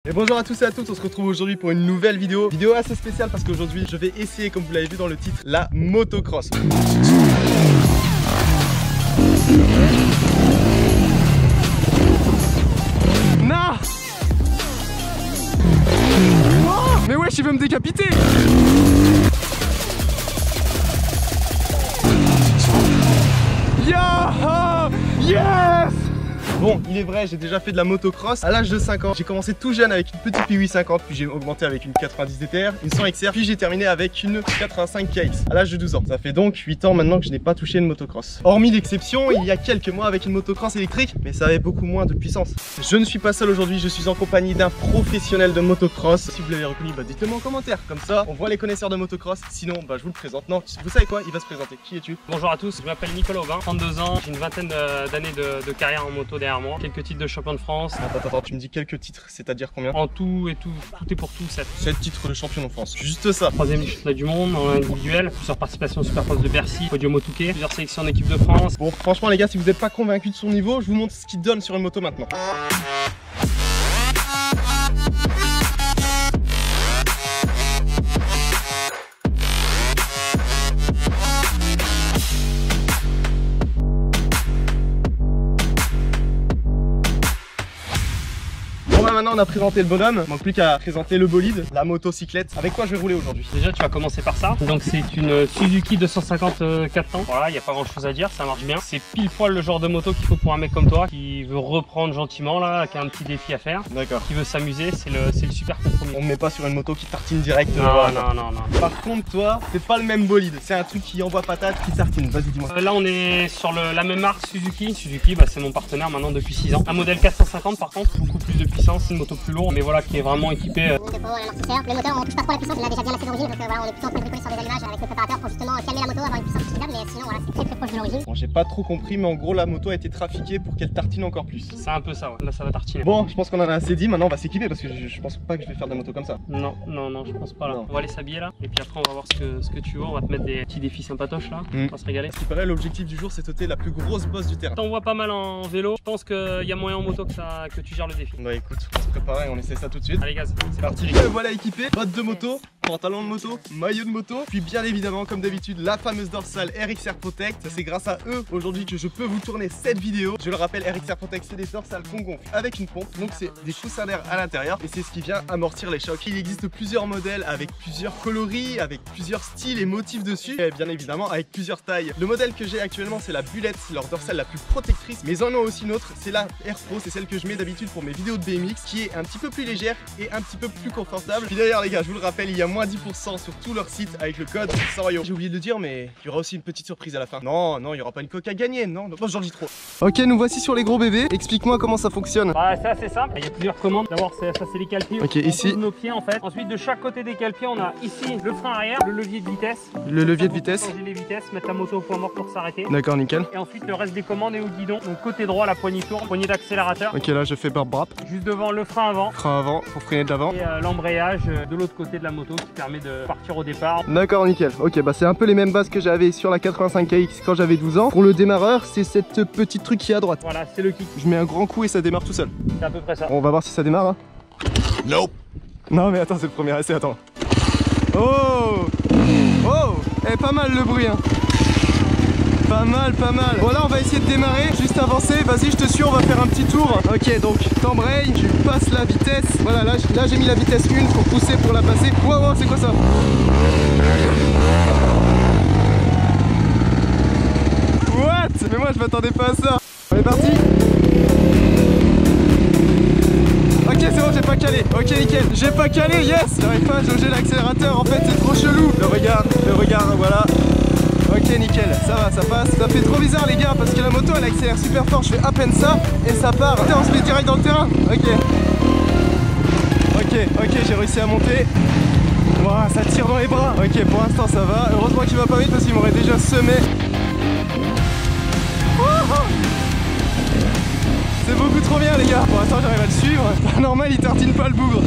Et bonjour à tous et à toutes, on se retrouve aujourd'hui pour une nouvelle vidéo. Vidéo assez spéciale parce qu'aujourd'hui je vais essayer, comme vous l'avez vu dans le titre, la motocross. Non! Oh, mais wesh, il veut me décapiter! Yeah! Yes! Bon, il est vrai, j'ai déjà fait de la motocross à l'âge de 5 ans. J'ai commencé tout jeune avec une petite P850, puis j'ai augmenté avec une 90 DTR, une 100 XR, puis j'ai terminé avec une 85 KX à l'âge de 12 ans. Ça fait donc 8 ans maintenant que je n'ai pas touché une motocross. Hormis l'exception, il y a quelques mois avec une motocross électrique, mais ça avait beaucoup moins de puissance. Je ne suis pas seul aujourd'hui, je suis en compagnie d'un professionnel de motocross. Si vous l'avez reconnu, dites-le moi en commentaire, comme ça on voit les connaisseurs de motocross. Sinon, je vous le présente. Non, vous savez quoi, il va se présenter. Qui es-tu? Bonjour à tous, je m'appelle Nicolas Aubin, 32 ans, j'ai une vingtaine d'années de carrière en moto derrière moi, quelques titres de champion de France. Attends, tu me dis quelques titres, c'est-à-dire combien? En tout et tout est pour tout, 7. 7 titres de champion de France, juste ça. 3ème du championnat du monde en individuel, plusieurs participations au Supercross de Bercy, podium au Touquet, plusieurs sélections en équipe de France. Bon, franchement les gars, si vous n'êtes pas convaincus de son niveau, je vous montre ce qu'il donne sur une moto maintenant. Maintenant on a présenté le bonhomme, il manque plus qu'à présenter le bolide, la motocyclette. Avec quoi je vais rouler aujourd'hui? Déjà tu vas commencer par ça. Donc c'est une Suzuki 254 ans. Voilà, il n'y a pas grand chose à dire, ça marche bien. C'est pile poil le genre de moto qu'il faut pour un mec comme toi qui veut reprendre gentiment là, qui a un petit défi à faire. D'accord. Qui veut s'amuser, c'est le super compromis. On ne met pas sur une moto qui tartine direct. Non. Par contre toi, c'est pas le même bolide, c'est un truc qui envoie patate, qui tartine. Vas-y dis-moi. Là on est sur la même marque Suzuki. Suzuki c'est mon partenaire maintenant depuis 6 ans. Un modèle 450 par contre, beaucoup plus de puissance. Une moto plus lourde mais voilà qui est vraiment équipée. Le moteur on touche pas trop la puissance, il a déjà bien lassé d'origine donc voilà on est plutôt en train de bricoler sur des allumages avec le préparateur pour justement calmer la moto, avoir une puissance utilisable mais sinon voilà c'est très proche de l'origine. Bon j'ai pas trop compris mais en gros la moto a été trafiquée pour qu'elle tartine encore plus. C'est un peu ça, ouais. Là ça va tartiner. Bon je pense qu'on en a assez dit, maintenant on va s'équiper parce que je pense pas que je vais faire des motos comme ça. Non je pense pas là. Non. On va aller s'habiller là et puis après on va voir ce que tu veux, on va te mettre des petits défis sympatoches là, on va se régaler. Ce qui paraît l'objectif du jour c'est sauter la plus grosse bosse du terrain. T'en vois pas mal en vélo, je pense qu'il y a moyen en moto que tu gères le défi. Bah écoute, on se prépare et on essaie ça tout de suite. Allez gaz, c'est parti. Voilà équipé, bottes de moto, pantalon de moto, maillot de moto, puis bien évidemment comme d'habitude la fameuse dorsale RXR Protect. C'est grâce à eux aujourd'hui que je peux vous tourner cette vidéo. Je le rappelle, RXR Protect c'est des dorsales qu'on gonfle avec une pompe, donc c'est des coussins d'air à l'intérieur et c'est ce qui vient amortir les chocs. Il existe plusieurs modèles avec plusieurs coloris, avec plusieurs styles et motifs dessus et bien évidemment avec plusieurs tailles. Le modèle que j'ai actuellement c'est la Bullet, c'est leur dorsale la plus protectrice, mais ils en ont aussi une autre, c'est la Air Pro, c'est celle que je mets d'habitude pour mes vidéos de BMX qui est un petit peu plus légère et un petit peu plus confortable. Puis d'ailleurs les gars, je vous le rappelle, il y a moins 10% sur tout leur site avec le code SORIO. J'ai oublié de le dire mais il y aura aussi une petite surprise à la fin. Non, il n'y aura pas une coque à gagner, non, j'en dis trop. Ok, nous voici sur les gros bébés. Explique-moi comment ça fonctionne. C'est assez simple, il y a plusieurs commandes. D'abord ça c'est les cale-pieds. Ok, ici nos pieds en fait. Ensuite de chaque côté des cale-pieds on a ici le frein arrière, le levier de vitesse. Le levier de vitesse. Changer les vitesses, mettre la moto au point mort pour s'arrêter. D'accord, nickel. Et ensuite le reste des commandes est au guidon. Donc côté droit la poignée tourne, poignée d'accélérateur. Ok, là je fais burp brap. Juste devant le frein avant. Frein avant pour freiner de l'avant. Et l'embrayage de l'autre côté de la moto qui permet de partir au départ. D'accord, nickel. Ok, c'est un peu les mêmes bases que j'avais sur la 85 KX quand j'avais 12 ans. Pour le démarreur, c'est cette petite truc qui est à droite. Voilà, c'est le kick. Je mets un grand coup et ça démarre tout seul. C'est à peu près ça. Bon, on va voir si ça démarre. Hein. Nope. Non mais attends, c'est le premier essai, attends. Oh, pas mal le bruit hein. Pas mal. Bon là on va essayer de démarrer, juste avancer, vas-y je te suis, on va faire un petit tour. Ok, donc t'embrayes, tu passes la vitesse. Voilà, là j'ai mis la vitesse 1 pour pousser, pour la passer. Wow, c'est quoi ça? What? Mais moi je m'attendais pas à ça. On est parti. Ok, c'est bon, j'ai pas calé. Ok, nickel. J'ai pas calé, yes. J'arrive pas à jauger l'accélérateur, en fait c'est trop chelou. Le regard, voilà. Ok, nickel, ça va, ça passe. Ça fait trop bizarre les gars parce que la moto elle accélère super fort. Je fais à peine ça et ça part. Putain, on se met direct dans le terrain. Ok, j'ai réussi à monter. Wow, ça tire dans les bras. Ok, pour l'instant ça va. Heureusement qu'il va pas vite parce qu'il m'aurait déjà semé. C'est beaucoup trop bien les gars. Pour l'instant j'arrive à le suivre. C'est pas normal, il tartine pas le bougre.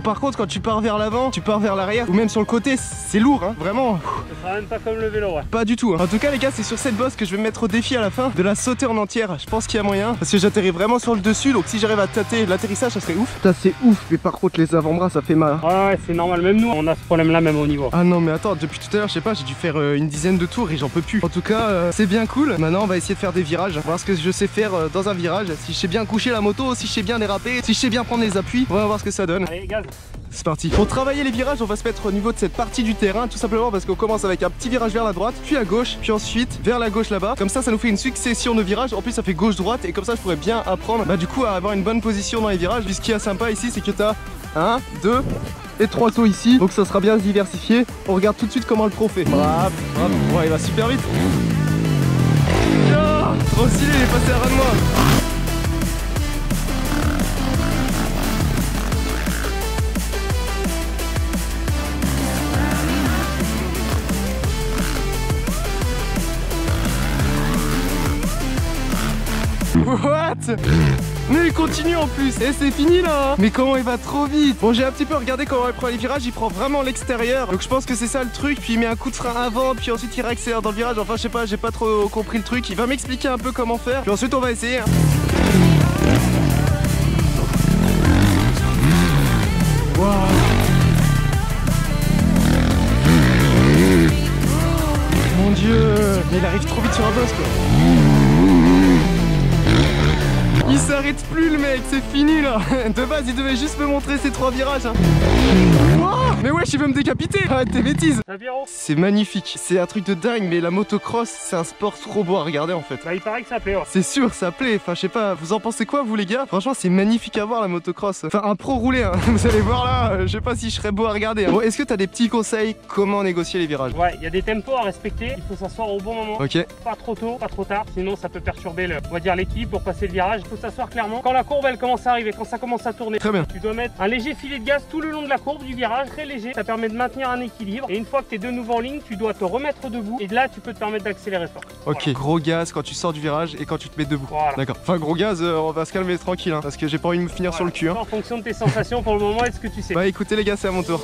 par contre quand tu pars vers l'avant, tu pars vers l'arrière ou même sur le côté, c'est lourd hein, vraiment. Ça sera même pas comme le vélo, ouais. Pas du tout hein. En tout cas les gars, c'est sur cette bosse que je vais me mettre au défi à la fin de la sauter en entière. Je pense qu'il y a moyen parce que j'atterris vraiment sur le dessus, donc si j'arrive à tâter l'atterrissage ça serait ouf. Putain c'est ouf, mais par contre les avant-bras ça fait mal hein. Ouais c'est normal, même nous on a ce problème là même au niveau. Ah non mais attends, depuis tout à l'heure je sais pas, j'ai dû faire une dizaine de tours et j'en peux plus. En tout cas c'est bien cool. Maintenant on va essayer de faire des virages, voir ce que je sais faire dans un virage, si je sais bien coucher la moto, si je sais bien déraper, si je sais bien prendre les appuis. On va voir ce que ça donne. Allez gaz. C'est parti. Pour travailler les virages, on va se mettre au niveau de cette partie du terrain, tout simplement parce qu'on commence avec un petit virage vers la droite, puis à gauche, puis ensuite vers la gauche là-bas. Comme ça nous fait une succession de virages. En plus ça fait gauche-droite et comme ça je pourrais bien apprendre du coup à avoir une bonne position dans les virages. Puis ce qui est sympa ici c'est que tu as 1, 2 et 3 sauts ici, donc ça sera bien diversifié. On regarde tout de suite comment le pro fait. Bravo, bravo. Ouais, il va super vite. Oh, trop stylé, il est passé à ras de moi. What? Mais il continue en plus. Et c'est fini là. Mais comment il va trop vite. Bon j'ai un petit peu regardé comment il prend les virages. Il prend vraiment l'extérieur. Donc je pense que c'est ça le truc. Puis il met un coup de frein avant. Puis ensuite il réaccélère dans le virage. Enfin je sais pas, j'ai pas trop compris le truc. Il va m'expliquer un peu comment faire. Puis ensuite on va essayer. Wow. Mon dieu. Mais il arrive trop vite sur un boss quoi. Il s'arrête plus le mec, c'est fini là. De base il devait juste me montrer ces 3 virages hein. Wow. Mais wesh il veut me décapiter. Arrête tes bêtises. C'est magnifique, c'est un truc de dingue. Mais la motocross c'est un sport trop beau à regarder en fait. Bah il paraît que ça plaît ouais. C'est sûr ça plaît, enfin je sais pas, vous en pensez quoi vous les gars? Franchement c'est magnifique à voir la motocross. Enfin un pro roulé hein. Vous allez voir là, je sais pas si je serais beau à regarder hein. Bon est-ce que t'as des petits conseils comment négocier les virages? Ouais, il y a des tempos à respecter, il faut s'asseoir au bon moment. Ok. Pas trop tôt, pas trop tard, sinon ça peut perturber on va dire l'équipe pour passer le virage. Il faut s'asseoir clairement. Quand la courbe elle commence à arriver, quand ça commence à tourner, très bien. Tu dois mettre un léger filet de gaz tout le long de la courbe du virage, très léger. Ça permet de maintenir un équilibre. Et une fois que tu es de nouveau en ligne, tu dois te remettre debout. Et là, tu peux te permettre d'accélérer fort. Ok, voilà. Gros gaz quand tu sors du virage et quand tu te mets debout. Voilà. D'accord. Enfin, gros gaz, on va se calmer tranquille hein, parce que j'ai pas envie de me finir sur le cul. Hein. En fonction de tes sensations pour le moment et de ce que tu sais. Bah écoutez les gars, c'est à mon tour.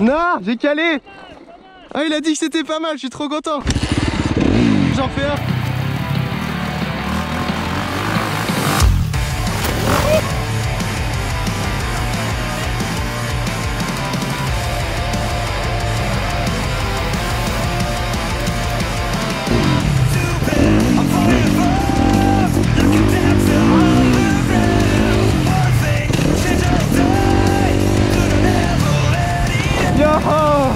Non, j'ai calé. Ah il a dit que c'était pas mal, je suis trop content. J'en fais un.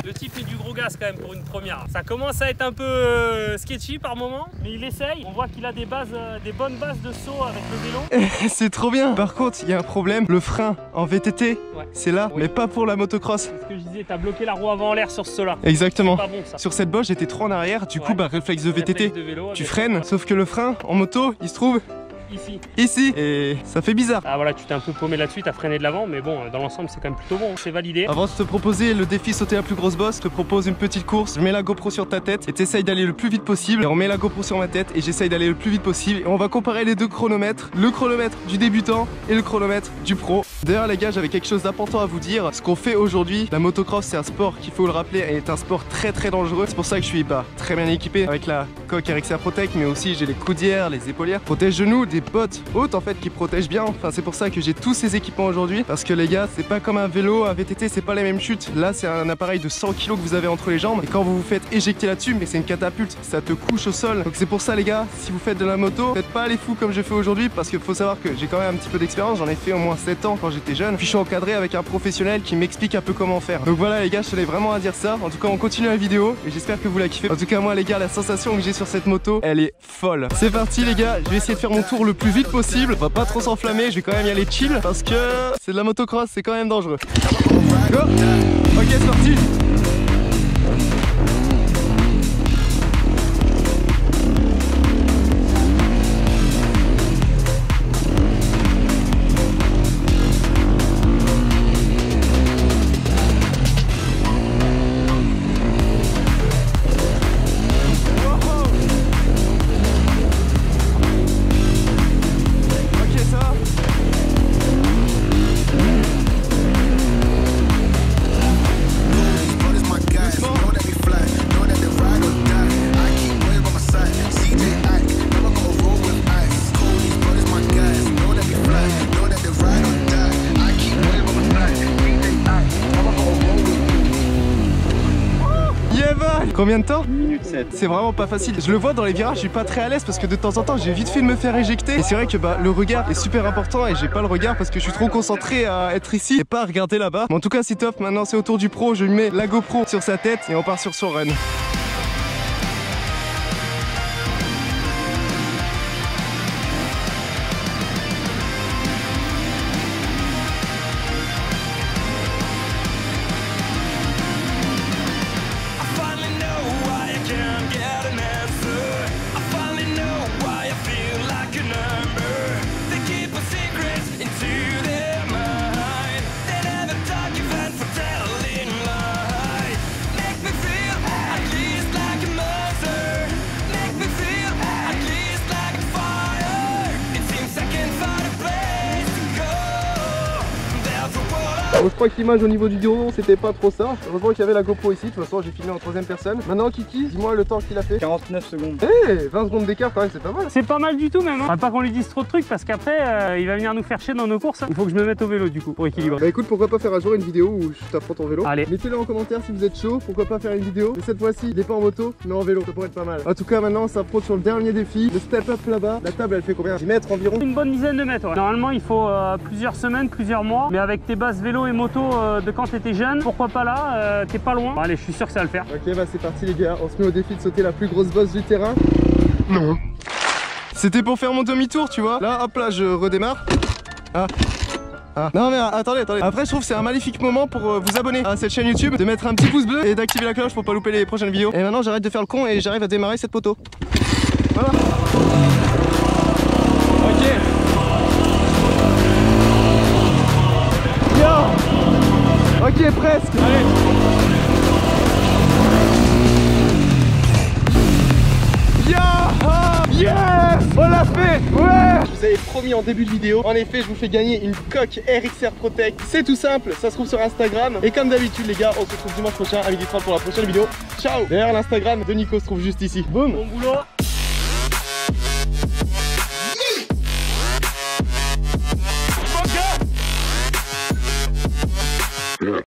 Le type met du gros gaz quand même pour une première. Ça commence à être un peu sketchy par moment, mais il essaye. On voit qu'il a des bonnes bases de saut avec le vélo. C'est trop bien. Par contre, il y a un problème. Le frein en VTT, ouais. C'est là, oui. Mais pas pour la motocross. C'est ce que je disais, t'as bloqué la roue avant en l'air sur ce saut-là. Exactement. Pas bon, ça. Sur cette bosse, j'étais trop en arrière. Du coup, réflexe de VTT, de vélo, tu freines. Sauf que le frein en moto, il se trouve ici. Et ça fait bizarre. Ah voilà, tu t'es un peu paumé là-dessus, t'as freiné de l'avant, mais bon, dans l'ensemble c'est quand même plutôt bon, c'est validé. Avant de te proposer le défi sauter la plus grosse bosse, je te propose une petite course. Je mets la GoPro sur ta tête et t'essayes d'aller le plus vite possible. Et on met la GoPro sur ma tête et j'essaye d'aller le plus vite possible. Et on va comparer les deux chronomètres, le chronomètre du débutant et le chronomètre du pro. D'ailleurs les gars, j'avais quelque chose d'important à vous dire. Ce qu'on fait aujourd'hui, la motocross c'est un sport qu'il faut le rappeler, est un sport très dangereux. C'est pour ça que je suis très bien équipé avec la coque RXR Protect, mais aussi j'ai les coudières, les épaulières, protège-genoux, des bottes hautes en fait qui protègent bien. Enfin c'est pour ça que j'ai tous ces équipements aujourd'hui, parce que les gars c'est pas comme un vélo, un VTT, c'est pas les mêmes chutes. Là c'est un appareil de 100 kg que vous avez entre les jambes et quand vous vous faites éjecter là-dessus, mais c'est une catapulte, ça te couche au sol. Donc c'est pour ça les gars, si vous faites de la moto, faites pas les fous comme je fais aujourd'hui, parce qu'il faut savoir que j'ai quand même un petit peu d'expérience, j'en ai fait au moins 7 ans quand j'étais jeune, puis je suis encadré avec un professionnel qui m'explique un peu comment faire. Donc voilà les gars, je tenais vraiment à dire ça. En tout cas on continue la vidéo et j'espère que vous la kiffez. En tout cas moi les gars, la sensation que j'ai sur cette moto, elle est folle. C'est parti les gars, je vais essayer de faire mon tour le plus vite possible. On va pas trop s'enflammer, je vais quand même y aller chill parce que c'est de la motocross, c'est quand même dangereux. Go. Ok c'est parti. Combien de temps? 1 minute 7. C'est vraiment pas facile. Je le vois dans les virages, je suis pas très à l'aise parce que de temps en temps j'ai vite fait de me faire éjecter. Et c'est vrai que le regard est super important et j'ai pas le regard parce que je suis trop concentré à être ici et pas à regarder là-bas. Mais en tout cas c'est top, maintenant c'est au tour du pro, je lui mets la GoPro sur sa tête et on part sur son run. Bon, je crois que l'image au niveau du dos c'était pas trop ça. Heureusement qu'il y avait la GoPro ici, de toute façon j'ai filmé en 3ème personne. Maintenant Kiki, dis-moi le temps qu'il a fait. 49 secondes. Eh, 20 secondes d'écart quand même, c'est pas mal. C'est pas mal du tout même, hein. Faudrait pas qu'on lui dise trop de trucs parce qu'après il va venir nous faire chier dans nos courses. Il faut que je me mette au vélo du coup pour équilibrer. Bah écoute, pourquoi pas faire un jour une vidéo où je t'apprends ton vélo. Allez. Mettez-le en commentaire si vous êtes chaud, pourquoi pas faire une vidéo. Mais cette fois-ci, il est pas en moto, mais en vélo, ça pourrait être pas mal. En tout cas maintenant on s'approche sur le dernier défi, le step up là-bas. La table elle fait combien? 10 mètres environ? Une bonne dizaine de mètres, ouais. Normalement il faut plusieurs semaines, plusieurs mois. Mais avec tes bases vélo et moto de quand t'étais jeune, pourquoi pas là, t'es pas loin. Bon, allez, je suis sûr que ça va le faire. Ok, bah c'est parti les gars, on se met au défi de sauter la plus grosse bosse du terrain. Non. C'était pour faire mon demi-tour, tu vois. Là, hop là, je redémarre. Ah. Non mais attendez. Après je trouve que c'est un magnifique moment pour vous abonner à cette chaîne YouTube, de mettre un petit pouce bleu et d'activer la cloche pour pas louper les prochaines vidéos. Et maintenant j'arrête de faire le con et j'arrive à démarrer cette poteau. Voilà. Ok. Yo. Ok, presque. Allez. Yes! On l'a fait! Ouais! Je vous avais promis en début de vidéo, en effet je vous fais gagner une coque RXR Protect. C'est tout simple, ça se trouve sur Instagram. Et comme d'habitude les gars, on se retrouve dimanche prochain à 12h30 pour la prochaine vidéo. Ciao! D'ailleurs l'Instagram de Nico se trouve juste ici. Boum! Bon boulot!